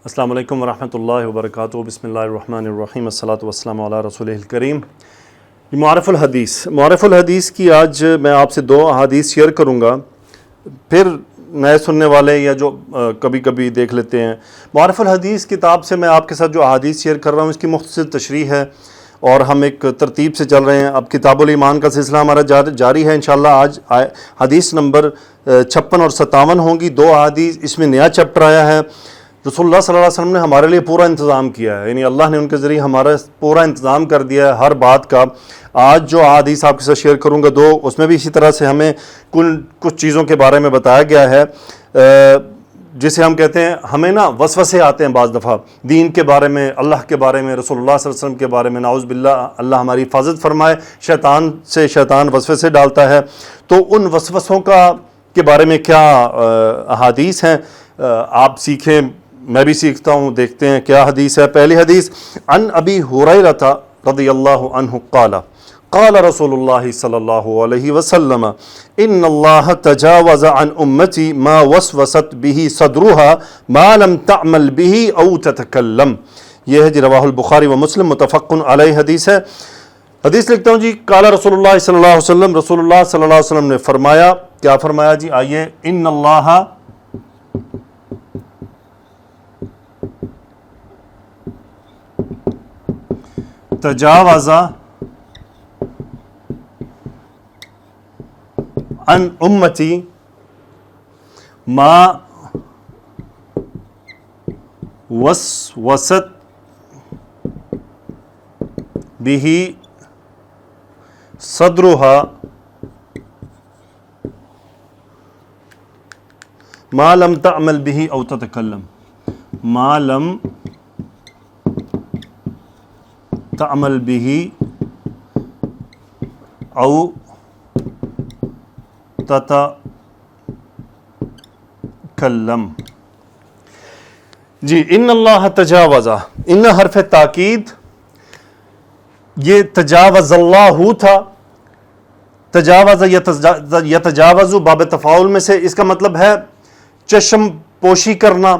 السلام علیکم ورحمۃ اللہ وبرکاتہ. بسم اللہ الرحمن الرحیم. الصلاۃ والسلام علی رسول الکریم. معارف الحدیث کی آج میں آپ سے 2 احادیث شیئر کروں گا. پھر نئے سننے والے یا جو کبھی کبھی دیکھ لیتے ہیں، معارف الحدیث کتاب سے میں آپ کے ساتھ جو احادیث شیئر کر رہا ہوں اس کی مختصر تشریح ہے، اور ہم ایک ترتیب سے چل رہے ہیں. اب کتاب الایمان کا سلسلہ ہمارا جاری ہے. انشاءاللہ آج حدیث نمبر 56 اور 57 ہوں گی. 2 احادیث، اس میں نیا چیپٹر آیا ہے. رسول اللہ صلی اللہ علیہ وسلم نے ہمارے لیے پورا انتظام کیا ہے، یعنی اللہ نے ان کے ذریعے ہمارا پورا انتظام کر دیا ہے ہر بات کا. آج جو احادیث آپ کے ساتھ شیئر کروں گا 2، اس میں بھی اسی طرح سے ہمیں کچھ چیزوں کے بارے میں بتایا گیا ہے جسے ہم کہتے ہیں، ہمیں نا وسوسے آتے ہیں بعض دفعہ دین کے بارے میں، اللہ کے بارے میں، رسول اللہ صلی اللہ علیہ وسلم کے بارے میں. نعوذ باللہ، اللہ ہماری حفاظت فرمائے. شیطان وسوسے ڈالتا ہے. تو ان وسوسوں کے بارے میں کیا احادیث ہیں آپ سیکھیں، میں بھی سیکھتا ہوں. دیکھتے ہیں کیا حدیث ہے. پہلی حدیث، عن ابی ہریرہ رضی اللہ عنہ قال رسول اللہ صلی اللہ علیہ وسلم ان اللہ تجاوز عن امتی ما وسوست به صدرها ما لم تعمل به او تتکلم. یہ ہے جی، رواہ البخاری و مسلم، متفق علیہ حدیث ہے. حدیث لکھتا ہوں جی، قال رسول اللہ صلی اللہ علیہ وسلم، رسول اللہ صلی اللہ علیہ وسلم نے فرمایا. کیا فرمایا جی؟ آئیے. ان اللہ تجاوز عن امتی ما وسوست به صدرها ما لم تعمل به او تتکلم. ما لم تعمل به او تتکلم. جی، ان اللہ تجاوز، ان حرف تاکید، یہ تجاوز اللہ تھا. تجاوز یتجاوز باب تفاعل میں سے، اس کا مطلب ہے چشم پوشی کرنا،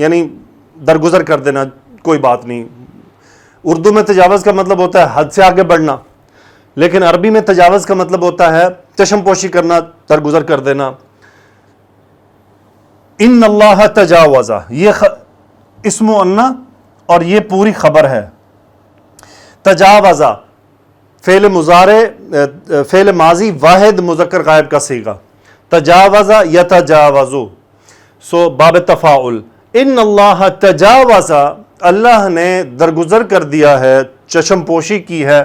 یعنی درگزر کر دینا، کوئی بات نہیں. اردو میں تجاوز کا مطلب ہوتا ہے حد سے آگے بڑھنا، لیکن عربی میں تجاوز کا مطلب ہوتا ہے چشم پوشی کرنا، درگزر کر دینا. ان اللہ تجاوز، یہ اسم و انا اور یہ پوری خبر ہے. تجاوز فعل مضارع، فعل ماضی واحد مذکر غائب کا صیغہ. تجاوز یتجاوز، سو باب تفاعل. ان اللہ تجاوز، اللہ نے درگزر کر دیا ہے، چشم پوشی کی ہے.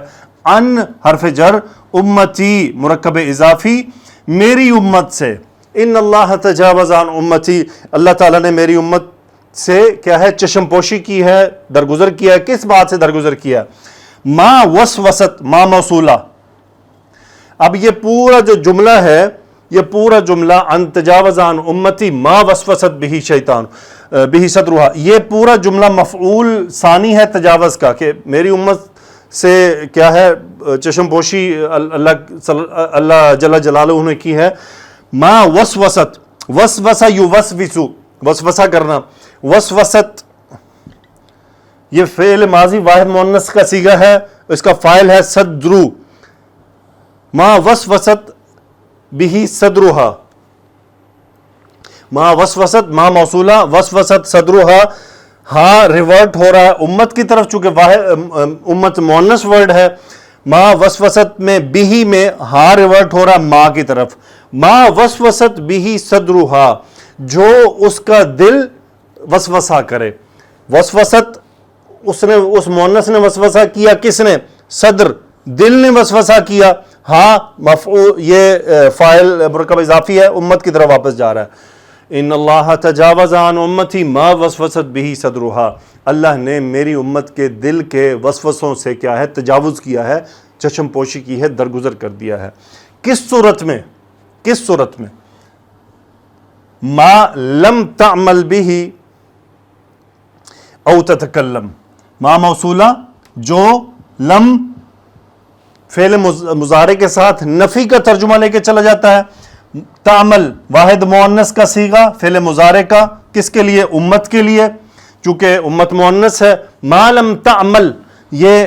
ان حرف جر، امتی مرکب اضافی، میری امت سے. ان اللہ تجاوز عن امتی، اللہ تعالیٰ نے میری امت سے کیا ہے؟ چشم پوشی کی ہے، درگزر کیا ہے. کس بات سے درگزر کیا؟ ما وسوست، ما موصولہ. اب یہ پورا جو جملہ ہے، یہ پورا جملہ ان تجاوز عن امتی ما وسوست به شیطان به صدرها، یہ پورا جملہ مفعول ثانی ہے تجاوز کا، کہ میری امت سے کیا ہے؟ چشم پوشی اللہ جل جلالہ نے کی ہے. ما وسوست، وسوسہ یوسوسو، وسوسہ کرنا. وسوست یہ فعل ماضی واحد مؤنث کا صیغہ ہے، اس کا فاعل ہے صدرو. ما وسوست به صدرها، ما وسوست، ما موصولہ، وسوست صدرها، ہاں ریورٹ ہو رہا ہے امت کی طرف، چونکہ واحد امت مؤنث ورڈ ہے. ما وسوست میں بھی میں ہاں ریورٹ ہو رہا ہے ماں کی طرف. ما وسوست بھی صدرها، جو اس کا دل وسوسہ کرے. وسوست، اس مؤنث نے وسوسہ کیا، کس نے؟ صدر، دل نے وسوسہ کیا. ہاں مفعول، یہ فاعل مرکب اضافی ہے، امت کی طرف واپس جا رہا ہے. ان اللہ تجاوز عن امتی ما وسوست به صدرها، اللہ نے میری امت کے دل کے وسوسوں سے کیا ہے؟ تجاوز کیا ہے، چشم پوشی کی ہے، درگزر کر دیا ہے. کس صورت میں؟ کس صورت میں؟ ما لم تعمل به او تتکلم. ما موصولہ، جو لم فعل مضارع کے ساتھ نفی کا ترجمہ لے کے چلا جاتا ہے. تعمل واحد مؤنث کا صیغہ فعل مضارع کا، کس کے لیے؟ امت کے لیے. چونکہ امت مؤنث ہے، ما لم تعمل یہ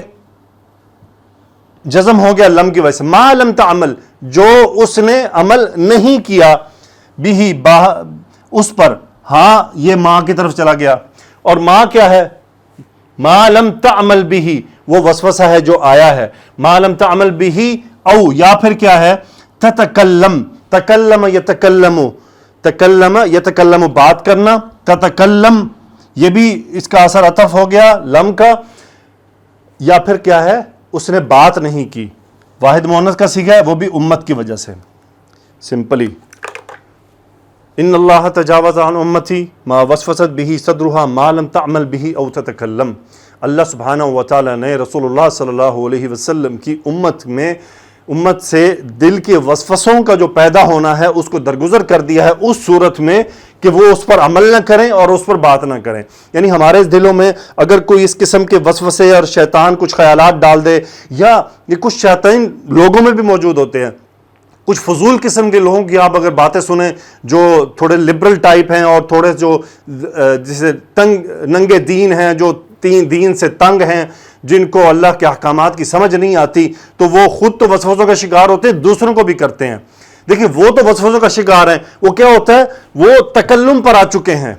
جزم ہو گیا لم کی وجہ سے، ما لم تعمل جو اس نے عمل نہیں کیا، بھی اس پر، ہاں یہ ماں کی طرف چلا گیا، اور ماں کیا ہے؟ ما لم تعمل بھی وہ وسوسہ ہے جو آیا ہے، ما لم تعمل بھی، او یا پھر کیا ہے؟ تتکلم، تکلم یتکلم، تکلم یتکلم بات کرنا، تتکلم یہ بھی اس کا اثر عطف ہو گیا لم کا، یا پھر کیا ہے؟ اس نے بات نہیں کی، واحد مؤنث کا صیغہ ہے وہ بھی امت کی وجہ سے، سمپلی ان اللہ تجاوز عن امتی ما وسوست به صدرها ما لم تعمل به او تتکلم۔ اللہ سبحانہ و تعالی نے رسول اللہ صلی اللہ علیہ وسلم کی امت سے دل کے وسوسوں کا جو پیدا ہونا ہے اس کو درگزر کر دیا ہے اس صورت میں کہ وہ اس پر عمل نہ کریں اور اس پر بات نہ کریں۔ یعنی ہمارے دلوں میں اگر کوئی اس قسم کے وسوسے اور شیطان کچھ خیالات ڈال دے، یا یہ کچھ شیاطین لوگوں میں بھی موجود ہوتے ہیں، کچھ فضول قسم کے لوگوں کی آپ اگر باتیں سنیں جو تھوڑے لبرل ٹائپ ہیں اور تھوڑے جو جسے ننگے دین ہیں، جو دین سے تنگ ہیں، جن کو اللہ کے احکامات کی سمجھ نہیں آتی، تو وہ خود تو وسوسوں کا شکار ہوتے ہیں، دوسروں کو بھی کرتے ہیں۔ دیکھیں وہ تو وسوسوں کا شکار ہیں، وہ کیا ہوتا ہے؟ وہ تکلم پر آ چکے ہیں،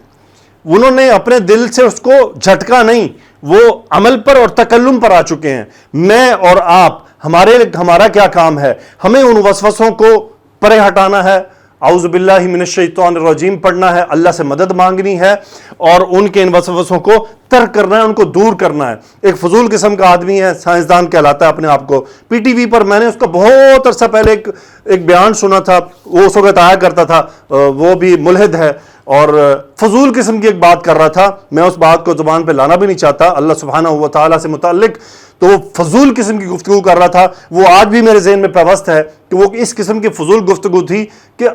انہوں نے اپنے دل سے اس کو جھٹکا نہیں، وہ عمل پر اور تکلم پر آ چکے ہیں۔ میں اور آپ ہمارا کیا کام ہے؟ ہمیں ان وسوسوں کو پرے ہٹانا ہے، اعوذ باللہ من الشیطان الرجیم پڑھنا ہے، اللہ سے مدد مانگنی ہے، اور ان کے ان وسوسوں کو ترک کرنا ہے، ان کو دور کرنا ہے۔ ایک فضول قسم کا آدمی ہے، سائنسدان کہلاتا ہے اپنے آپ کو، پی ٹی وی پر میں نے اس کا بہت عرصہ پہلے ایک بیان سنا تھا، وہ اس وقت آیا کرتا تھا، وہ بھی ملحد ہے اور فضول قسم کی ایک بات کر رہا تھا، میں اس بات کو زبان پہ لانا بھی نہیں چاہتا اللہ سبحانہ و تعالیٰ سے متعلق، تو وہ فضول قسم کی گفتگو کر رہا تھا۔ وہ آج بھی میرے ذہن میں پیوست ہے کہ وہ اس قسم کی فضول گفتگو تھی کہ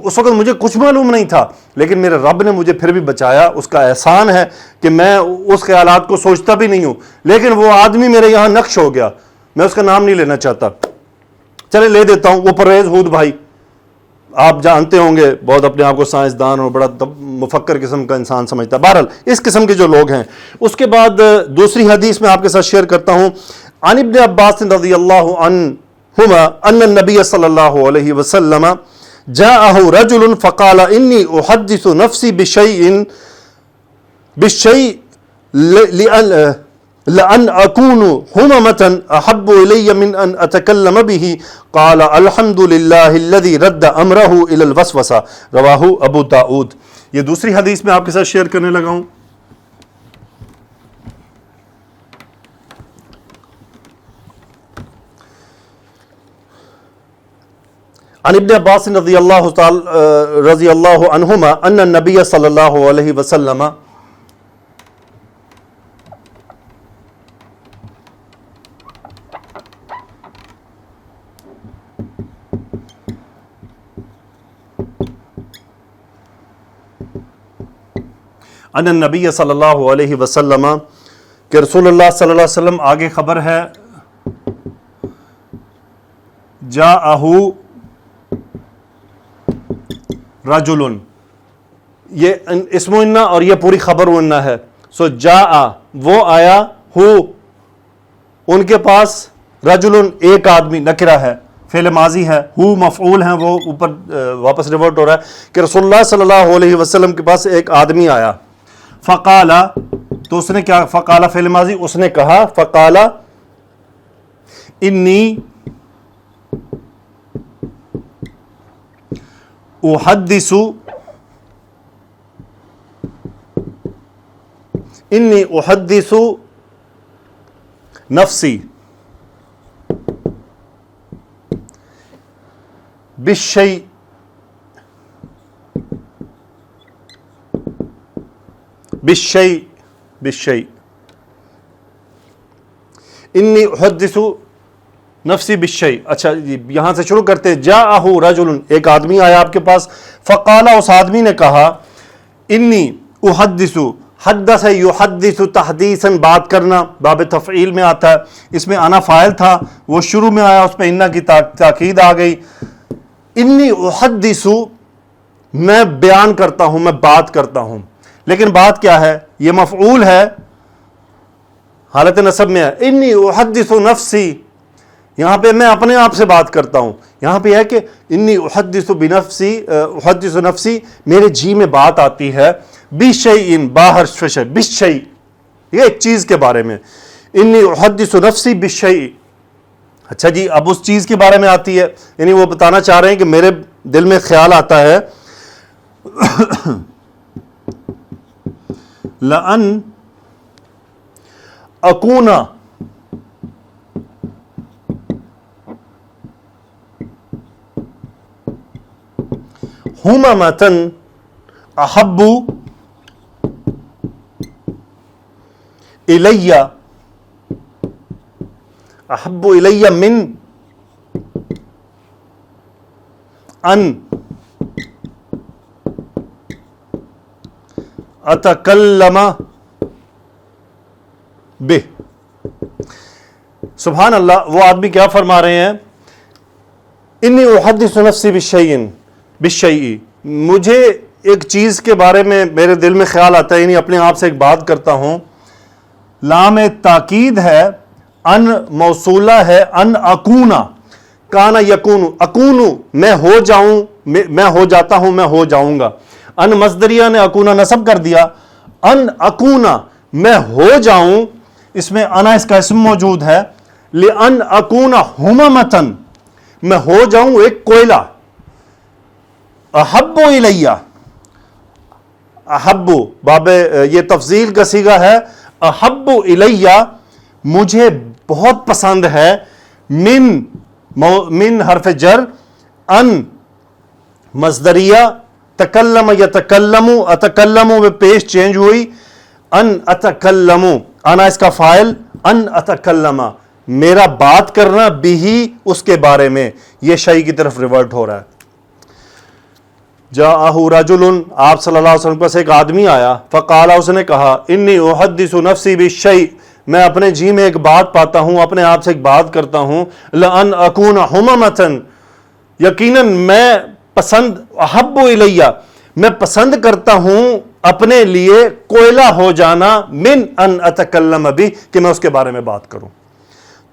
اس وقت مجھے کچھ معلوم نہیں تھا، لیکن میرے رب نے مجھے پھر بھی بچایا، اس کا احسان ہے کہ میں اس خیالات کو سوچتا بھی نہیں ہوں، لیکن وہ آدمی میرے یہاں نقش ہو گیا، میں اس کا نام نہیں لینا چاہتا، چلے لے دیتا ہوں، وہ پرویز ہود بھائی، آپ جانتے ہوں گے، بہت اپنے آپ کو سائنسدان اور بڑا مفکر قسم کا انسان سمجھتا ہے۔ بہرحال اس قسم کے جو لوگ ہیں۔ اس کے بعد دوسری حدیث میں آپ کے ساتھ شیئر کرتا ہوں، عن ابن عباس رضی اللہ عنہما ان النبی صلی اللہ علیہ وسلم جاءہ رجل فقال انی احدث نفسی بالشیء لأن أكون هممة أحب إلي من أن أتكلم به قال الحمد لله الذي رد أمره إلى الوسوسة رواہ ابو داؤد۔ یہ دوسری حدیث میں آپ کے ساتھ شیئر کرنے لگا ہوں۔ عن ابن عباس رضی اللہ عنہما ان النبی صلی اللہ علیہ وسلم ان النبی صلی اللہ علیہ وسلم کہ رسول اللہ صلی اللہ علیہ وسلم، آگے خبر ہے، جاءہ رجل، یہ اسم انا اور یہ پوری خبر انا ہے، سو جاء وہ آیا، ہو ان کے پاس، رجل ایک آدمی، نکرہ ہے، فعل ماضی ہے، ہو مفعول ہیں، وہ اوپر واپس ریورٹ ہو رہا ہے کہ رسول اللہ صلی اللہ علیہ وسلم کے پاس ایک آدمی آیا، فقال تو اس نے کیا، فقال فعل ماضی، اس نے کہا، فقال انی احدث نفسی بالشیء انی احدث نفسی بالشیء۔ اچھا یہاں سے شروع کرتے، جاءہ رجل، ایک آدمی آیا آپ کے پاس، فقال اس آدمی نے کہا، انی احدث، حدث یحدث تحدیثاً، بات کرنا، باب تفعیل میں آتا ہے، اس میں انا فاعل تھا، وہ شروع میں آیا، اس پہ انا کی تاکید آ گئی۔ انی احدث، میں بیان کرتا ہوں، میں بات کرتا ہوں، لیکن بات کیا ہے؟ یہ مفعول ہے، حالت نصب میں ہے، انی احدث نفسی، یہاں پہ میں اپنے آپ سے بات کرتا ہوں. یہاں پہ ہے کہ انی احدث بنفسی، احدث نفسی، میرے جی میں بات آتی ہے، بشیء، باہر شیء، بشیء، یہ ایک چیز کے بارے میں، انی احدث نفسی بشیء. اچھا جی، اب اس چیز کے بارے میں آتی ہے، یعنی وہ بتانا چاہ رہے ہیں کہ میرے دل میں خیال آتا ہے لَأَنْ أَكُونَ ہممةً احب الی من ان اتکلم بہ. سبحان اللہ، وہ آدمی کیا فرما رہے ہیں؟ انی احدث نفسی بالشیء، مجھے ایک چیز کے بارے میں میرے دل میں خیال آتا ہے، یعنی اپنے آپ سے ایک بات کرتا ہوں. لام تاکید ہے، ان موصولہ ہے، ان اکونا، کانا یکون، اکون میں ہو جاؤں، میں ہو جاتا ہوں، میں ہو جاؤں گا. ان مصدریہ نے اکونا نصب کر دیا، ان اکونا میں ہو جاؤں، اس میں انا اس کا اسم موجود ہے، لِأَنْ أَكُونَ ہممةً، میں ہو جاؤں ایک کوئلہ. احب الیہ، احب باب یہ تفضیل کا صیغہ ہے، احب الیہ مجھے بہت پسند ہے، من حرف جر، ان مصدریہ، تکلم یتکلم، اتکلم میں پیش چینج ہوئی، ان اتکلم، انا اس کا فاعل، ان اتکلم میرا بات کرنا، بھی اس کے بارے میں، یہ شیء کی طرف ریورٹ ہو رہا ہے. جاءہ رجل، آپ صلی اللہ علیہ وسلم کے پاس ایک آدمی آیا، فقال، اس نے کہا، انی احدث نفسی بالشیء، میں اپنے جی میں ایک بات پاتا ہوں، اپنے آپ سے ایک بات کرتا ہوں، لأن اکون ہممةً، یقیناً میں پسند، احب الیہ میں پسند کرتا ہوں اپنے لیے کوئلہ ہو جانا، من ان اتکلم بہ، کہ میں اس کے بارے میں بات کروں.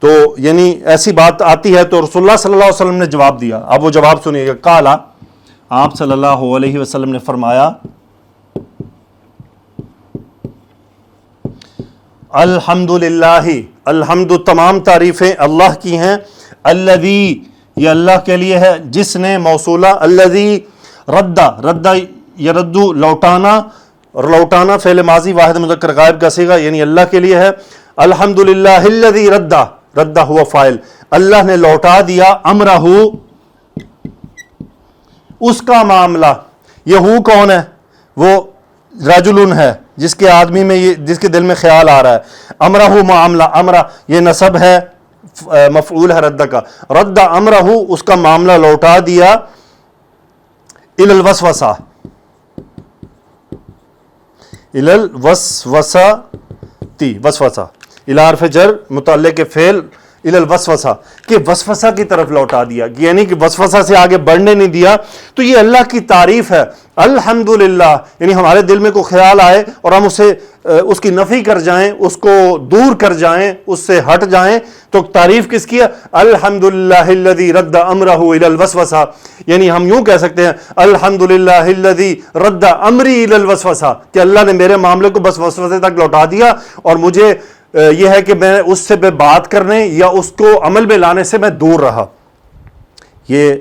تو یعنی ایسی بات آتی ہے تو رسول اللہ صلی اللہ علیہ وسلم نے جواب دیا. اب وہ جواب سنیے گا. قالا، آپ صلی اللہ علیہ وسلم نے فرمایا، الحمدللہ، الحمد تمام تعریفیں اللہ کی ہیں، الذی یہ اللہ کے لیے ہے جس نے، موصولہ، الذی رد یردو لوٹانا، اور لوٹانا فعل ماضی واحد مذکر غائب کا صیغہ، یعنی اللہ کے لیے ہے. الحمدللہ الذی رد ہوا فاعل، اللہ نے لوٹا دیا، امرہ اس کا معاملہ. یہ ہو کون ہے؟ وہ رجل ہے جس کے آدمی میں جس کے دل میں خیال آ رہا ہے. امرہ معاملہ، امرہ یہ نصب ہے، مفعول ہے رد کا، رد امرہ اس کا معاملہ لوٹا دیا، الی الوسوسہ، الی الوسوسہ، وسوسہ الی حرف جر متعلق فعل، الی الوسوسہ کہ وسوسہ کی طرف لوٹا دیا، یعنی کہ وسوسہ سے آگے بڑھنے نہیں دیا. تو یہ اللہ کی تعریف ہے. الحمدللہ یعنی ہمارے دل میں کوئی خیال آئے اور ہم اسے اس کی نفی کر جائیں، اس کو دور کر جائیں، اس سے ہٹ جائیں، تو تعریف کس کی ہے؟ الحمدللہ الذی رد امرہ الی الوسوسہ. یعنی ہم یوں کہہ سکتے ہیں، الحمدللہ الذی رد امری الی الوسوسہ، کہ اللہ نے میرے معاملے کو بس وسوسے تک لوٹا دیا، اور مجھے یہ ہے کہ میں اس سے بات کرنے یا اس کو عمل میں لانے سے میں دور رہا. یہ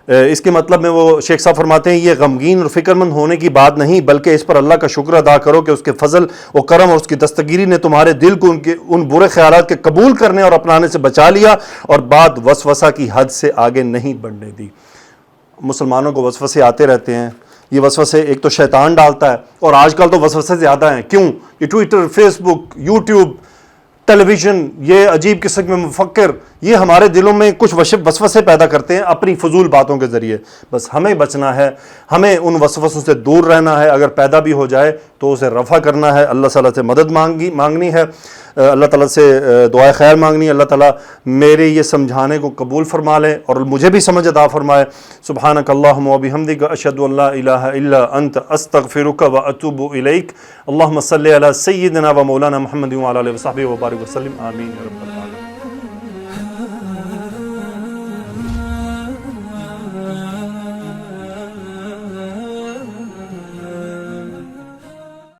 اس کے مطلب میں وہ شیخ صاحب فرماتے ہیں، یہ غمگین اور فکر مند ہونے کی بات نہیں، بلکہ اس پر اللہ کا شکر ادا کرو کہ اس کے فضل و کرم اور اس کی دستگیری نے تمہارے دل کو ان برے خیالات کے قبول کرنے اور اپنانے سے بچا لیا، اور بات وسوسہ کی حد سے آگے نہیں بڑھنے دی. مسلمانوں کو وسوسے آتے رہتے ہیں. یہ وسوسے ایک تو شیطان ڈالتا ہے، اور آج کل تو وسوسے زیادہ ہیں. کیوں؟ یہ ٹویٹر، فیس بک، یوٹیوب، ٹیلی ویژن، یہ عجیب قسم کے مفکر، یہ ہمارے دلوں میں کچھ وسوسے پیدا کرتے ہیں اپنی فضول باتوں کے ذریعے. بس ہمیں بچنا ہے، ہمیں ان وسوسوں سے دور رہنا ہے. اگر پیدا بھی ہو جائے تو اسے رفع کرنا ہے، اللہ تعالیٰ سے مدد مانگنی ہے. اللہ تعالیٰ سے دعائے خیر مانگنی ہے، اللہ تعالیٰ میرے یہ سمجھانے کو قبول فرما لے اور مجھے بھی سمجھ عطا فرمائے۔ سبحانک اللہم و بحمدک، اشہد ان لا الہ الا انت، استغفرک و اتوب الیک۔ اللہم صلی علی سیدنا و مولانا محمد وعلی آلہ وصحبہ وبارک وسلم، آمین یا رب العالمین۔